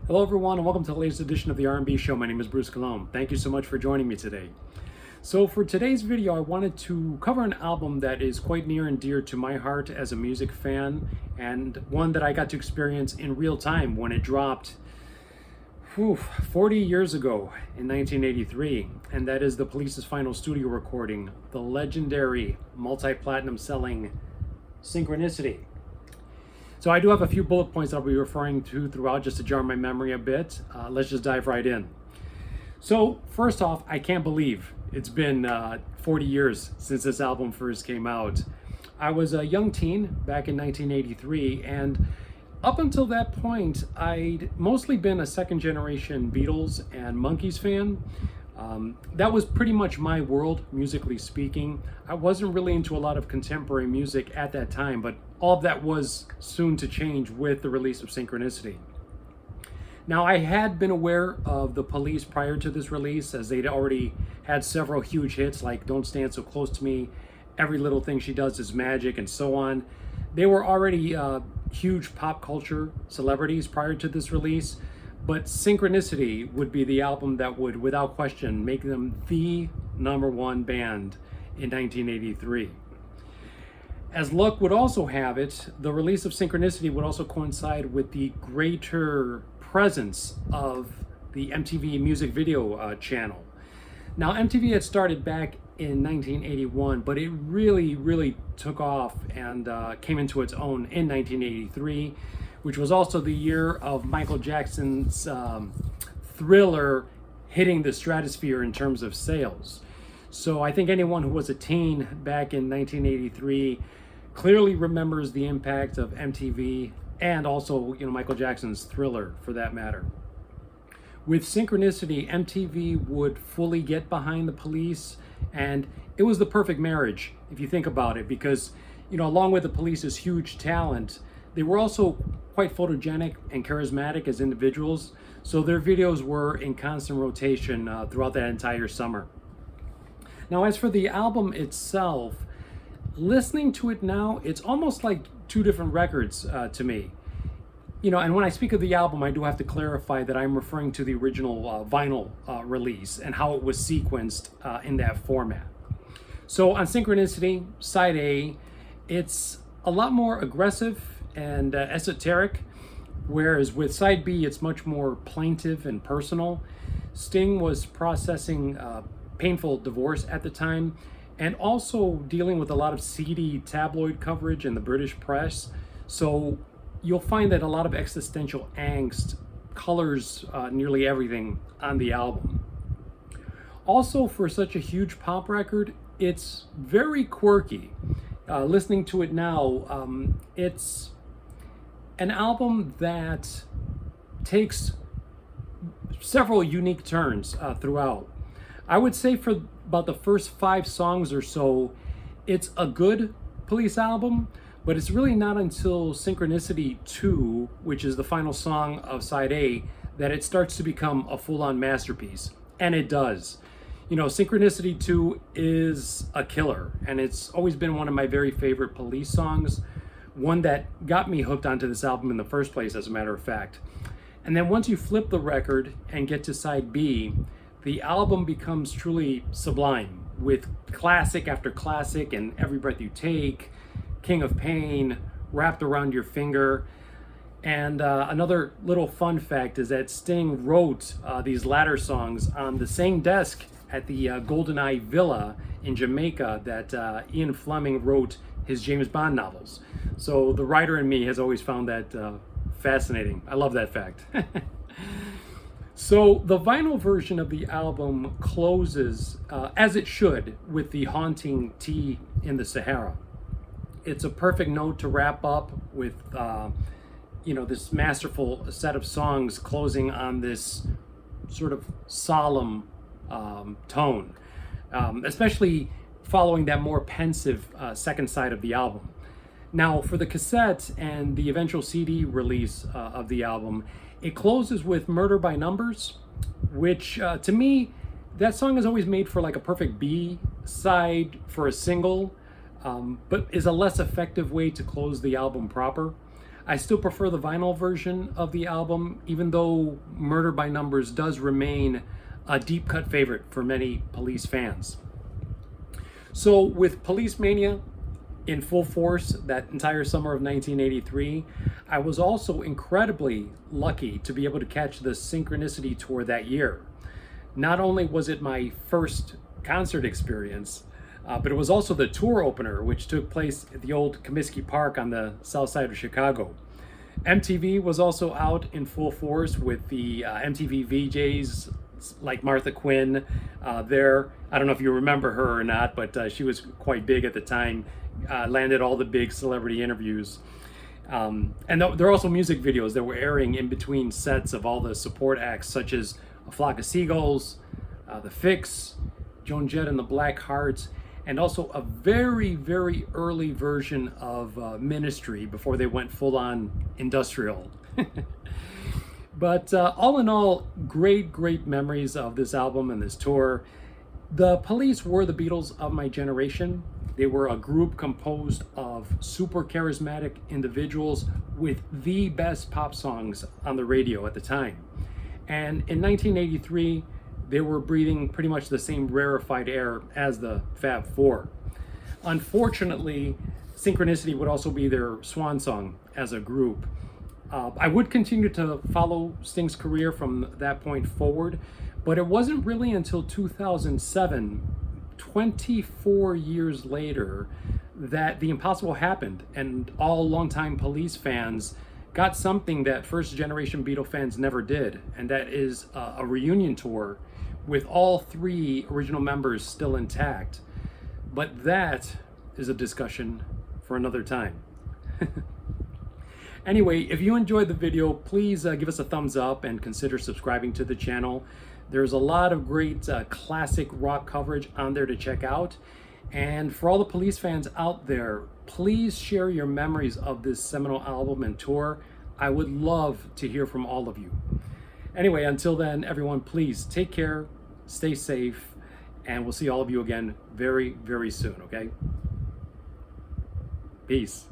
Hello everyone and welcome to the latest edition of the R&B Show. My name is Bruce Colomb. Thank you so much for joining me today. So for today's video, I wanted to cover an album that is quite near and dear to my heart as a music fan, and one that I got to experience in real time when it dropped 40 years ago in 1983, and that is the Police's final studio recording, the legendary multi-platinum selling Synchronicity. So I do have a few bullet points I'll be referring to throughout just to jar my memory a bit. Let's just dive right in. So first off, I can't believe it's been 40 years since this album first came out. I was a young teen back in 1983, and up until that point, I'd mostly been a second generation Beatles and Monkees fan. That was pretty much my world, musically speaking. I wasn't really into a lot of contemporary music at that time, but all of that was soon to change with the release of Synchronicity. Now, I had been aware of the Police prior to this release, as they'd already had several huge hits like Don't Stand So Close to Me, Every Little Thing She Does Is Magic, and so on. They were already huge pop culture celebrities prior to this release, but Synchronicity would be the album that would, without question, make them the #1 band in 1983. As luck would also have it, the release of Synchronicity would also coincide with the greater presence of the MTV music video channel. Now, MTV had started back in 1981, but it really took off and came into its own in 1983, which was also the year of Michael Jackson's Thriller hitting the stratosphere in terms of sales. So I think anyone who was a teen back in 1983 clearly remembers the impact of MTV and also, Michael Jackson's Thriller for that matter. With Synchronicity, MTV would fully get behind the Police, and it was the perfect marriage if you think about it, because, along with the Police's huge talent, they were also quite photogenic and charismatic as individuals, so their videos were in constant rotation throughout that entire summer. Now, as for the album itself, listening to it now, it's almost like two different records to me. And when I speak of the album, I do have to clarify that I'm referring to the original vinyl release and how it was sequenced in that format. So on Synchronicity, side A, it's a lot more aggressive and esoteric, whereas with side B, it's much more plaintive and personal. Sting was processing painful divorce at the time, and also dealing with a lot of seedy tabloid coverage in the British press. So you'll find that a lot of existential angst colors nearly everything on the album. Also, for such a huge pop record, it's very quirky. Listening to it now, it's an album that takes several unique turns throughout. I would say for about the first 5 songs or so, it's a good Police album, but it's really not until Synchronicity 2, which is the final song of side A, that it starts to become a full-on masterpiece. And it does. Synchronicity 2 is a killer, and it's always been one of my very favorite Police songs, one that got me hooked onto this album in the first place, as a matter of fact. And then once you flip the record and get to side B, the album becomes truly sublime, with classic after classic and Every Breath You Take, King of Pain, Wrapped Around Your Finger. And another little fun fact is that Sting wrote these latter songs on the same desk at the GoldenEye Villa in Jamaica that Ian Fleming wrote his James Bond novels. So the writer in me has always found that fascinating. I love that fact. So the vinyl version of the album closes, as it should, with the haunting tea in the Sahara. It's a perfect note to wrap up with, this masterful set of songs closing on this sort of solemn tone, especially following that more pensive second side of the album. Now, for the cassette and the eventual CD release of the album, it closes with Murder by Numbers, which to me, that song is always made for like a perfect B side for a single, but is a less effective way to close the album proper. I still prefer the vinyl version of the album, even though Murder by Numbers does remain a deep cut favorite for many Police fans. So with Police Mania in full force that entire summer of 1983, I was also incredibly lucky to be able to catch the Synchronicity tour that year. Not only was it my first concert experience, but it was also the tour opener, which took place at the old Comiskey Park on the south side of Chicago. MTV was also out in full force with the MTV VJs like Martha Quinn there. I don't know if you remember her or not, but she was quite big at the time, landed all the big celebrity interviews. And there are also music videos that were airing in between sets of all the support acts, such as A Flock of Seagulls, The Fix, Joan Jett and the Black Hearts, and also a very, very early version of Ministry before they went full-on industrial. But all in all, great memories of this album and this tour. The Police were the Beatles of my generation. They were a group composed of super charismatic individuals with the best pop songs on the radio at the time. And in 1983, they were breathing pretty much the same rarefied air as the Fab Four. Unfortunately, Synchronicity would also be their swan song as a group. I would continue to follow Sting's career from that point forward, but it wasn't really until 2007, 24 years later, that the impossible happened, and all longtime Police fans got something that first generation Beatle fans never did, and that is a reunion tour with all three original members still intact. But that is a discussion for another time. Anyway, if you enjoyed the video, please give us a thumbs up and consider subscribing to the channel. There's a lot of great classic rock coverage on there to check out. And for all the Police fans out there, please share your memories of this seminal album and tour. I would love to hear from all of you. Anyway, until then, everyone, please take care, stay safe, and we'll see all of you again very, very soon, okay? Peace.